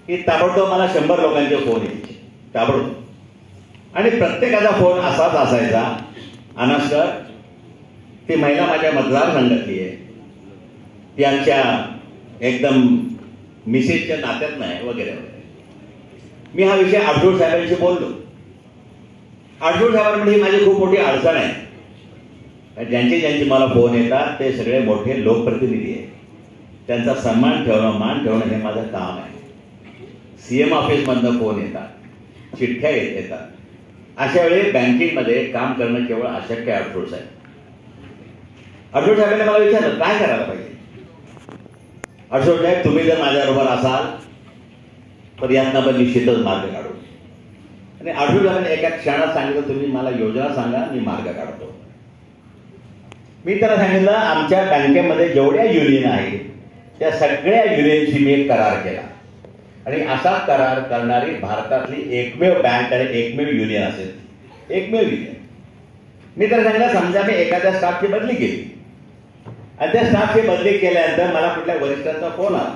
की ताबडतोब मला 100 लोकांचे फोन यायचे ताबडतोब. आणि प्रत्येकाचा फोन असाच असायचा, अनास सर ती महिला माझ्या मतदारसंघातली आहे, ती आमच्या एकदम मिसेसच्या नात्यात नाही वगैरे वगैरे. मी हा विषय आठवड साहेबांशी बोललो. आठवड साहेबांमध्ये ही माझी खूप मोठी अडचण आहे. ज्यांचे ज्यांचे मला फोन येतात ते सगळे मोठे लोकप्रतिनिधी आहेत. त्यांचा सन्मान ठेवणं, मान ठेवणं हे माझं काम आहे. CM ऑफिसमधनं फोन येतात, चिठ्ठ्या येतात. अशा वेळी बँकिंगमध्ये काम करणं केवळ अशक्य आहे. आठवड साहेब साहेबांनी मला विचारलं काय करायला पाहिजे. आठवड साहेब तुम्ही जर माझ्याबरोबर असाल तर यातनं पण निश्चितच मार्ग काढू. आणि आठवड साहेबांनी एका क्षणात सांगितलं तुम्ही मला योजना सांगा, मी मार्ग काढतो. मी त्याला सांगितलं आमच्या बँकेमध्ये जेवढ्या युनियन आहेत त्या सगळ्या युनियनशी मी एक करार केला आणि असा करार करणारी भारतातली एकमेव बँक आणि एकमेव युनियन असेल, एकमेव युनियन. मी त्याला सांगितलं समजा मी एखाद्या स्टाफची बदली केली आणि त्या स्टाफची बदली केल्यानंतर मला कुठल्या वरिष्ठांचा फोन आला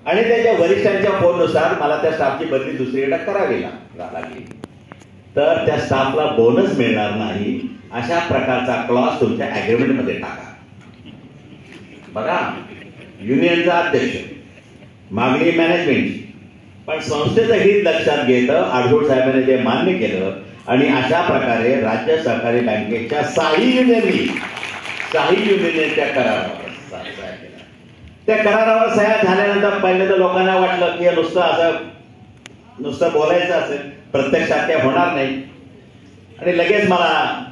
आणि त्याच्या वरिष्ठांच्या फोननुसार मला त्या स्टाफची बदली दुसरीकडे करावी लागली तर त्या स्टाफला बोनस मिळणार नाही अशा प्रकारचा क्लॉज तुमच्या ऍग्रीमेंटमध्ये टाका. बघा, युनियनचा अध्यक्ष, मागणी मॅनेजमेंटची, पण संस्थेचं हित लक्षात घेतं आठवड साहेबांनी ते मान्य केलं आणि अशा प्रकारे राज्य सहकारी बँकेच्या 6 युनियननी त्या करारावर सह्या केल्या. त्या करारावर सह्या झाल्यानंतर पहिले तर लोकांना वाटलं की नुसतं बोलायचं असेल, प्रत्यक्षात ते होणार नाही. आणि लगेच मला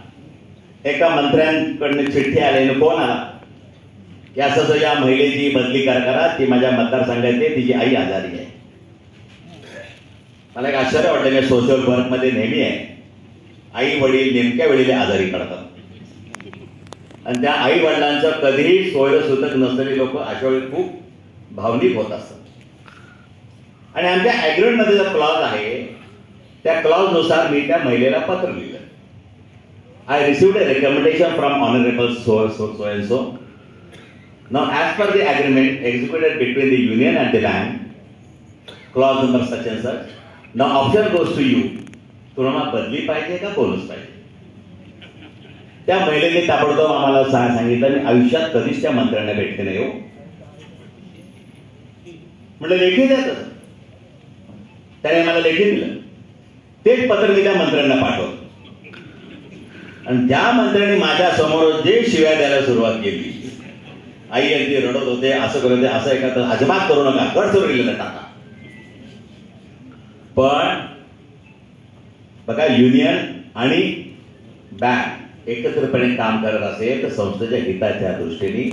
एका मंत्र्यांकडनं चिठ्ठी आली, फोन आला की असं या महिलेची बदली करा, ती माझ्या मतदारसंघात तिची आई आजारी आहे. मला एक आश्चर्य वाटलं की सोशल वर्कमध्ये नेहमी आहे आई वडील नेमक्या वेळेला आजारी पडतात आणि त्या आई वडिलांचं कधीही सोयीसुतक नसलेली लोक अशा वेळी खूप भावनिक होत असतात. आणि आमच्या ऍग्रीमेंटमध्ये जो क्लॉज आहे त्या क्लॉजनुसार मी त्या महिलेला पत्र लिहिलं. I received a recommendation from Honorable so and so. Now, as per the agreement executed between the union and the bank, clause number such and such. Now, option goes to you. तुम्हाला बदली पाहिजे का bonus पाहिजे. त्या महिलेने ताबडतोब आम्हाला सांगितलं मी आयुष्यात कधीच त्या मंत्र्यांना भेटले नाही हो. म्हटलं लेखी द्या तसं. त्याने मला लेखी दिलं. तेच पत्र मी त्या मंत्र्यांना पाठवलं आणि त्या मंत्र्यांनी माझ्या समोर जे शिव्या द्यायला सुरुवात केली, आई अगदी रडत होते, असं करत असं एखादं अजिबात करू नका, कट सोडलेलं टाका. पण बघा, युनियन आणि बँक एकत्रितपणे काम करत असेल तर संस्थेच्या हिताच्या दृष्टीने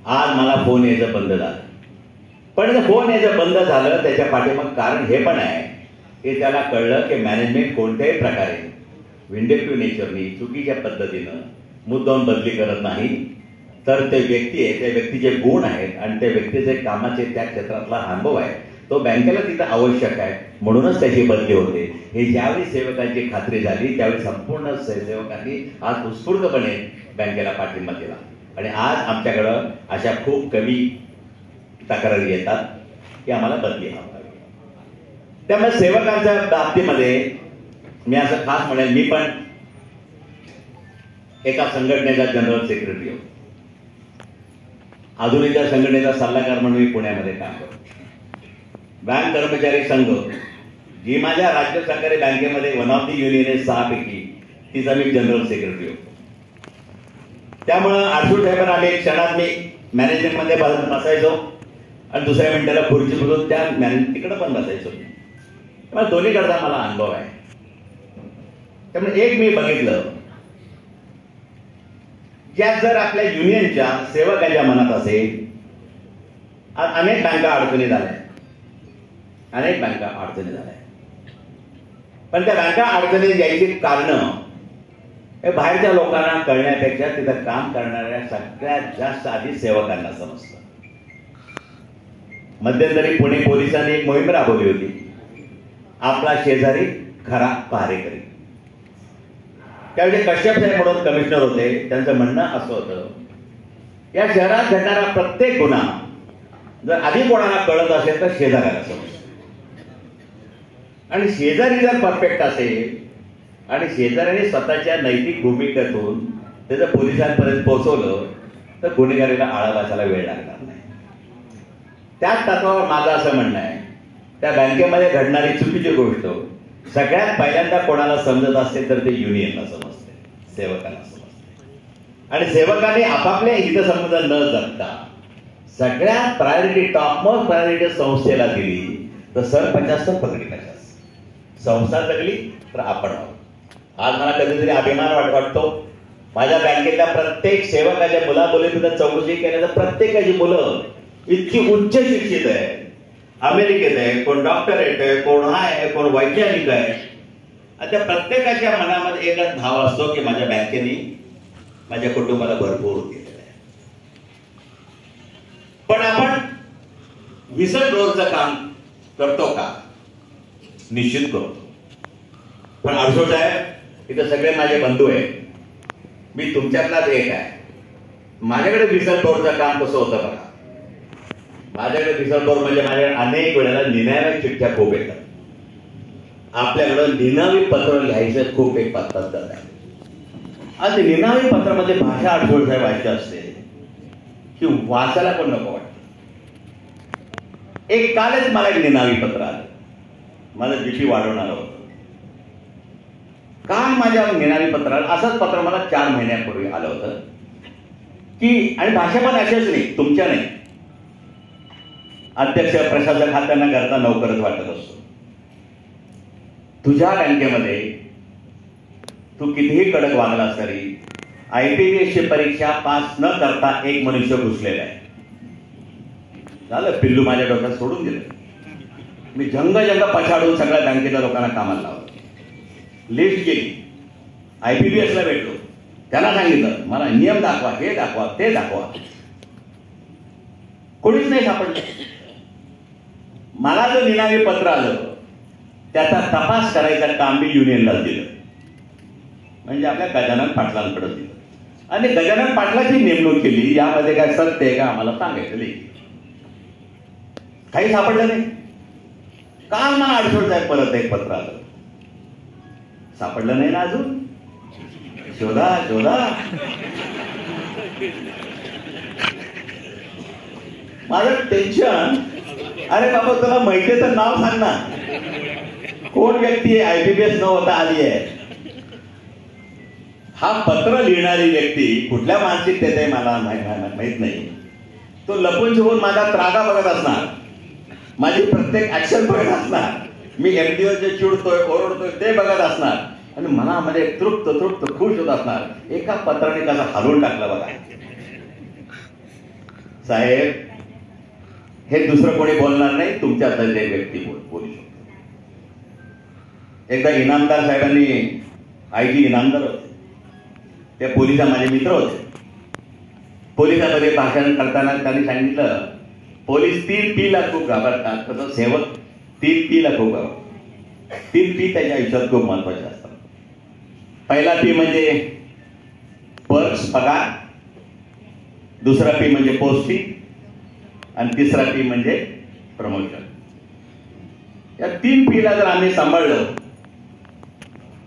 आज मला फोन यायचं बंद झालं. पण फोन यायचं बंद झालं त्याच्या पाठीमाग कारण हे पण आहे की त्याला कळलं की मॅनेजमेंट कोणत्याही प्रकारे विंडेक्टिव्ह नेचरनी चुकीच्या पद्धतीनं मुद्दाम बदली करत नाही तर ते व्यक्ती आहे, त्या व्यक्तीचे गुण आहेत आणि त्या व्यक्तीचे कामाचे त्या क्षेत्रातला अनुभव आहे तो बँकेला तिथं आवश्यक आहे म्हणूनच त्याची बदली होते. हे ज्यावेळी सेवकांची खात्री झाली त्यावेळी संपूर्ण सेवकांनी आज उत्स्फूर्तपणे बँकेला पाठिंबा दिला आणि आज आमच्याकडं अशा खूप कमी तक्रारी येतात की आम्हाला बदली हवी. त्यामुळे सेवकांच्या बाबतीमध्ये मी असं खास म्हणेल, मी पण एका संघटनेचा जनरल सेक्रेटरी होतो. आधुनिक संघटनेचा सल्लागार म्हणून मी पुण्यामध्ये काम करतो. बँक कर्मचारी संघ जी माझ्या राज्य सहकारी बँकेमध्ये वन ऑफ दी युनियन आहे 6 पैकी, तिचा मी जनरल सेक्रेटरी होतो. त्यामुळं आठवड साहेबांना आम्ही एक क्षणात मी मॅनेजमेंटमध्ये बसायचो आणि दुसऱ्या मिनिटाला खुर्ची बघून त्या तिकडं पण बसायचो. मला दोन्हीकडचा मला अनुभव आहे. त्यामुळे एक मी बघितलं ज्या जर आपल्या युनियनच्या सेवकांच्या मनात असेल, आज अनेक बँका अडचणी झाल्या, पण त्या बँका अडचणी यायची कारण हे बाहेरच्या लोकांना कळण्यापेक्षा तिथं काम करणाऱ्या सगळ्यात जास्त आधी सेवकांना समजतं. मध्यंतरी पुणे पोलिसांनी एक मोहीम राबवली होती, आपला शेजारी खरा पहारेकरी. त्यावेळी कश्यप साहेब म्हणून कमिशनर होते. त्यांचं म्हणणं असं होतं, या शहरात घडणारा प्रत्येक गुन्हा जर आधी कोणाला कळत असेल तर शेजाऱ्याला समजतं. आणि शेजारी जर परफेक्ट असेल आणि शेजाऱ्याने स्वतःच्या नैतिक भूमिकेतून त्याचं पोलिसांपर्यंत पोहोचवलं तर गुन्हेगारीला आळा बसायला वेळ लागणार नाही. त्याच तत्वावर माझं असं म्हणणं आहे, त्या बँकेमध्ये घडणारी चुकीची गोष्ट सगळ्यात पहिल्यांदा कोणाला समजत असते तर ते युनियनला समजते, सेवकांना समजते. आणि सेवकांनी आपापल्या हितसंबंध न जगता सगळ्यात प्रायोरिटी, टॉपमोस्ट प्रायोरिटी संस्थेला दिली तर सरपंचास पकडण्याच्या संस्था जगली तर आपण आहोत. आज मला कधीतरी अभिमान वाटतो, माझ्या बँकेतल्या प्रत्येक सेवकाच्या मुलामुलींबद्दल चौकशी केल्या तर प्रत्येकाची मुलं इतकी उच्च शिक्षित आहे, अमेरिकेत आहे, कोण डॉक्टरेट आहे, कोण आहे, कोण वैज्ञानिक आहे. त्या प्रत्येकाच्या मनामध्ये एकच भाव असतो की माझ्या बँकेने माझ्या कुटुंबाला भरपूर दिलेलं आहे. पण आपण विसल डोरचं काम करतो का? निश्चित करतो. पण अडसो साहेब, इथं सगळे माझे बंधू आहेत, मी तुमच्यातलाच एक आहे. माझ्याकडे विसल डोरचं काम कसं होतं बघा. माझ्याकडे विसल डोर म्हणजे माझ्याकडे अनेक वेळेला निनावी चिठ्ठ्या खूप येतात. आपल्याकडं निनावी पत्र लिहायचं खूप एक पद्धत आहे. आज निनावी पत्रामध्ये भाषा अडसो साहेब व्हायची असते की वाचायला पण नको वाटतं. एक कालच मला एक निनावी पत्र आलं, माझं जीपी वाढवणार होतं. काय माझ्या निनावी पत्राला असंच पत्र मला 4 महिन्यापूर्वी आलं होतं की, आणि भाषा पण अशाच नाही, तुमच्या नाही. अध्यक्ष प्रशासक हा त्यांना करता नोकरच वाटत असतो. तुझ्या बँकेमध्ये तू कितीही कडक वागलास तरी IPPSची परीक्षा पास न करता एक मनुष्य घुसलेला आहे. झालं, पिल्लू माझ्या डोक्यात सोडून दिलं. मी जंग पछाडून सगळ्या बँकेच्या लोकांना कामाला लावलं. लिस्ट केली, IPPSला भेटलो, त्याला सांगितलं मला नियम दाखवा, हे दाखवा, ते दाखवा. कोणीच नाही सापडलं. मला जो निनावी पत्र आलं त्याचा तपास करायचं काम मी युनियनला दिलं, म्हणजे आपल्या गजानन पाटलांकडे दिलं. आणि गजानन पाटलाची नेमणूक केली. यामध्ये काय सत्य आहे का आम्हाला सांगायचं नाही. काही सापडलं नाही. काल मला अडचण आहे, परत एक पत्र आलं, सापडलं नाही ना अजून, शोधा शोधा. माझं टेन्शन, अरे बाबा तुला माहिती तर नाव सांग ना, कोण व्यक्ती IPPS न होता आली आहे. हा पत्र लिहिणारी व्यक्ती कुठल्या मानसिकतेत आहे मला माहित नाही. तो लपून छपून माझा त्रागा बघत असणार, माझी प्रत्येक ऍक्शन बघत असणार, मी MDवर जे चिडतोय ओरडतोय ते बघत असणार, आणि मनामध्ये तृप्त तृप्त खुश होत असणार. एका पत्राने कसा हलवून टाकला बघा. साहेब, हे दुसरं कोणी बोलणार नाही, तुमच्यातच एक व्यक्ती बोलू शकतो. एकदा इनामदार साहेबांनी, IG इनामदार होते, ते पोलिसा माझे मित्र होते. पोलिसामध्ये भाषण करताना त्यांनी सांगितलं, पोलीस 3 P ला खूप घाबरतात, तसं सेवक 3 P ला खूप घाबरतात. 3 P त्याच्या आयुष्यात खूप महत्वाचे असतात. पहिला P म्हणजे पर्स, पगार. दुसरा P म्हणजे पोस्टिंग, आणि तिसरा P म्हणजे प्रमोशन. या 3 P ला जर आम्ही सांभाळलं,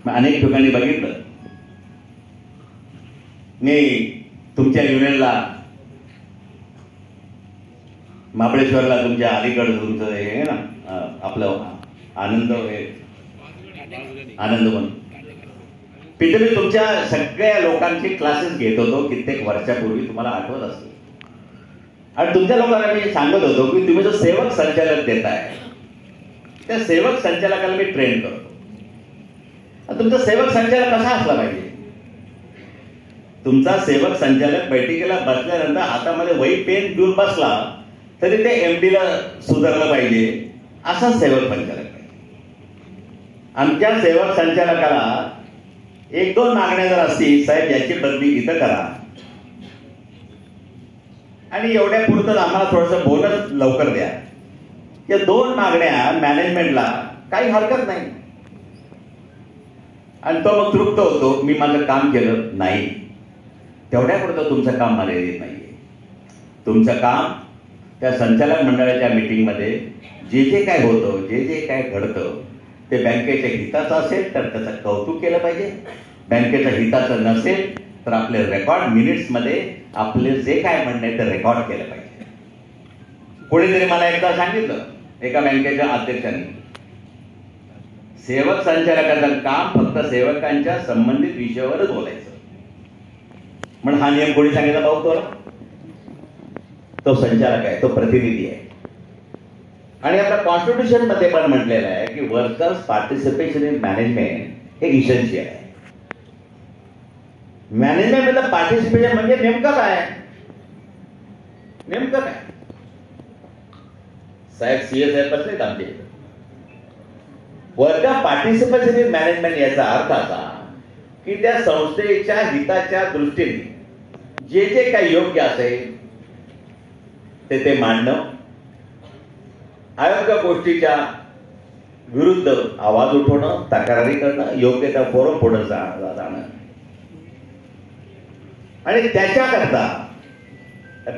अनेक ठिकाणी बघितलं. मी तुमच्या युनियनला, महाबळेश्वरला, तुमच्या अलीकडं तुमचं हे ना आपलं आनंदवन, तिथे मी तुमच्या सगळ्या लोकांचे क्लासेस घेत होतो कित्येक वर्षापूर्वी, तुम्हाला आठवत असेल. आणि तुमच्या लोकांना मी सांगत होतो की तुम्ही जो सेवक संचालक देताय त्या सेवक संचालकाला मी ट्रेन करतो. तुमचा सेवक संचालक कसा असला पाहिजे? तुमचा सेवक संचालक बैठकीला बसल्यानंतर हातामध्ये वही पेन घेऊन बसला तरी ते MDला सुधारलं पाहिजे, असा सेवक संचालक पाहिजे. आमच्या सेवक संचालकाला 1-2 मागण्या जर असतील, साहेब याची बदली इथं करा, आणि एवढ्या पुरतं आम्हाला थोडंसं बोनस लवकर द्या, या 2 मागण्या मॅनेजमेंटला काही हरकत नाही. आणि तो मग तृप्त होतो, मी माझं काम केलं नाही. तेवढ्यापुरतं तुमचं काम मर्यादित नाहीये. तुमचं काम त्या संचालक मंडळाच्या मीटिंगमध्ये जे जे काय होतं, जे जे काय घडतं ते बँकेच्या हिताचं असेल तर त्याचं कौतुक केलं पाहिजे. बँकेच्या हिताचं नसेल तर आपले रेकॉर्ड मिनिट्समध्ये आपले जे काय म्हणणं आहे ते रेकॉर्ड केलं पाहिजे. कोणीतरी मला एकदा सांगितलं, एका बँकेच्या अध्यक्षांनी, सेवक संचालकाचं काम फक्त सेवकांच्या संबंधित विषयावरच बोलायचं. म्हणून हा नियम कोणी सांगितला भाऊ? तो संचालक आहे, तो प्रतिनिधी आहे. आणि आपल्या कॉन्स्टिट्यूशन मध्ये पण म्हटलेलं आहे की वर्कर्स पार्टिसिपेशन इन मॅनेजमेंट हे इसेन्शियल आहे. मॅनेजमेंट मध्ये पार्टिसिपेशन म्हणजे नेमकं काय? नेमकं काय? साहेब सीए साहेब बसलेत आमचे. वर्कर पार्टिसिपेशन इन मॅनेजमेंट याचा अर्थ असा की त्या संस्थेच्या हिताच्या दृष्टीने जे जे काही योग्य असेल ते मांडणं, अयोग्य गोष्टीच्या विरुद्ध आवाज उठवणं, तक्रारी करणं, योग्य त्या फोरम पुढे जाणं. आणि त्याच्याकरता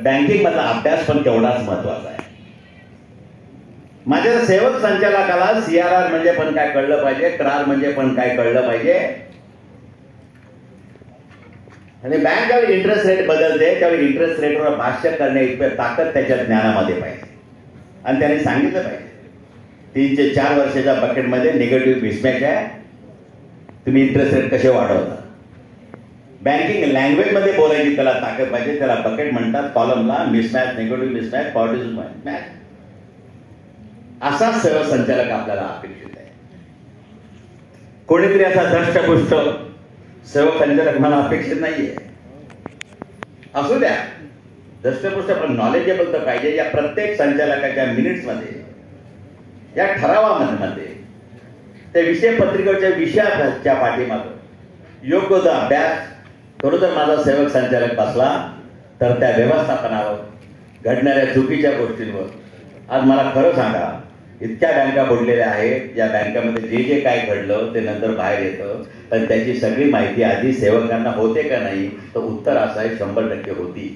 बँकिंग मधला अभ्यास पण तेवढाच महत्वाचा आहे. माझ्या सेवक संचालकाला CRR म्हणजे पण काय कळलं पाहिजे, करार म्हणजे पण काय कळलं पाहिजे. आणि बँक ज्यावेळी इंटरेस्ट रेट बदलते त्यावेळी इंटरेस्ट रेटवर भाष्य करणे इतकी ताकद त्याच्या ज्ञानामध्ये पाहिजे. आणि त्याने सांगितलं पाहिजे 3 ते 4 वर्षाच्या बकेटमध्ये निगेटिव्ह मिसमॅच आहे, तुम्ही इंटरेस्ट रेट कसे वाढवता. बँकिंग लँग्वेज मध्ये बोलायची त्याला ताकद पाहिजे. त्याला बकेट म्हणतात, कॉलमला mismatch, negative mismatch, positive mismatch. असा सेवा संचालक आपल्याला अपेक्षित आहे. कोणीतरी असा धष्टपुष्ट सेवक संचालक मला अपेक्षित नाहीये. असू द्या धष्टपुष्ट, पण नॉलेजेबल तर पाहिजे. या प्रत्येक संचालकाच्या मिनिट्समध्ये, या ठरावामध्ये त्या विषय पत्रिकेच्या विषयाच्या पाठीमागं योग्य तो अभ्यास करू. जर माझा सेवक संचालक बसला तर त्या व्यवस्थापनावर, घडणाऱ्या चुकीच्या गोष्टींवर, आज मला खरं सांगा, इतक्या बँका बुडलेल्या आहेत, या बँकामध्ये जे जे काय घडलं ते नंतर बाहेर येतं, पण त्याची सगळी माहिती आधी सेवकांना होते का नाही, तर उत्तर असं आहे 100% होती.